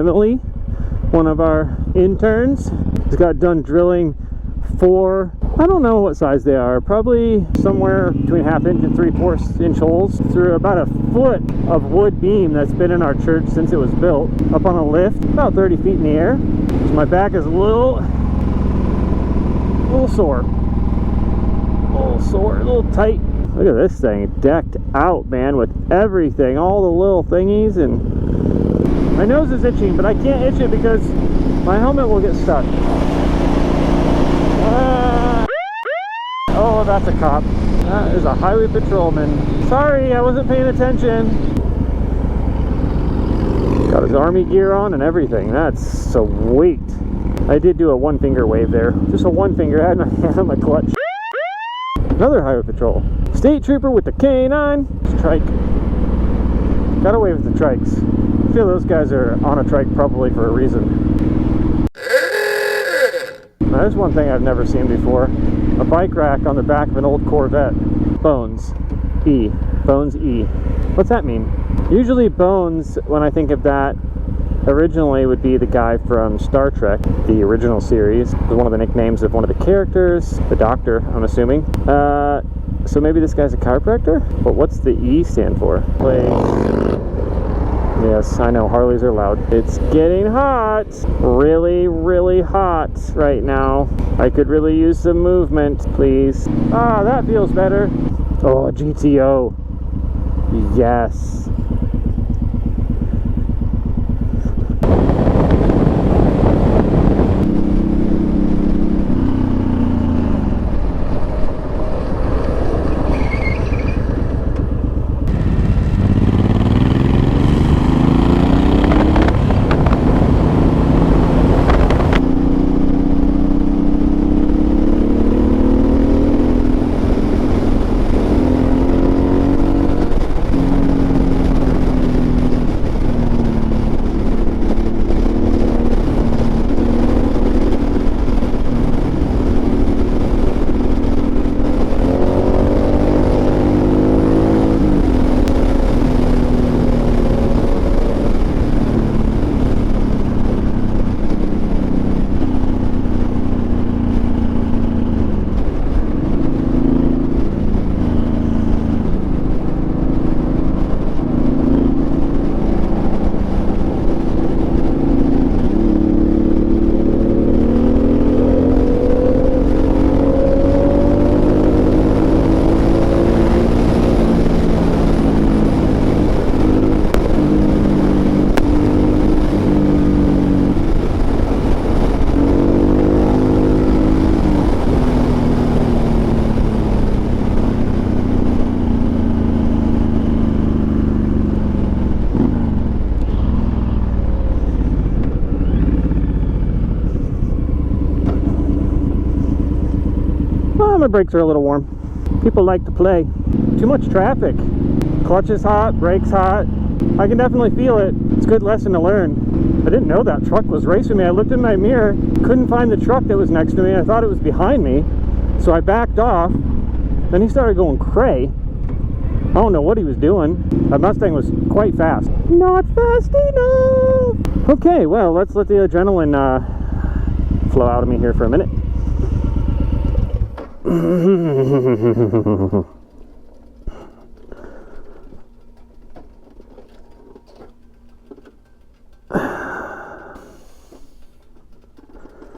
Emily, one of our interns, has got done drilling 4, I don't know what size they are, probably somewhere between 1/2 inch and 3/4 inch holes through about a foot of wood beam that's been in our church since it was built, up on a lift about 30 feet in the air. So my back is a little sore, a little tight. Look at this thing, decked out, man, with everything, all the little thingies, and my nose is itching, but I can't itch it because my helmet will get stuck. Oh, that's a cop. That is a highway patrolman. Sorry, I wasn't paying attention. Got his army gear on and everything. That's sweet. I did do a 1-finger wave there. Just a 1-finger. I had my hand on my clutch. Another highway patrol. State trooper with the K9. Trike. Got away with the trikes. I feel those guys are on a trike probably for a reason. Now, there's one thing I've never seen before. A bike rack on the back of an old Corvette. Bones. E. Bones E. What's that mean? Usually Bones, when I think of that, originally would be the guy from Star Trek, the original series. It was one of the nicknames of one of the characters. The Doctor, I'm assuming. So maybe this guy's a chiropractor? But what's the E stand for? Yes, I know, Harleys are loud. It's getting hot. Really, really hot right now. I could really use some movement, please. Ah, that feels better. Oh, GTO. Yes. My brakes are a little warm. People like to play. Too much traffic. Clutch is hot, brakes hot. I can definitely feel it. It's a good lesson to learn. I didn't know that truck was racing me. I looked in my mirror, couldn't find the truck that was next to me. I thought it was behind me. So I backed off. Then he started going cray. I don't know what he was doing. That Mustang was quite fast. Not fast enough! Okay, well, let's let the adrenaline flow out of me here for a minute.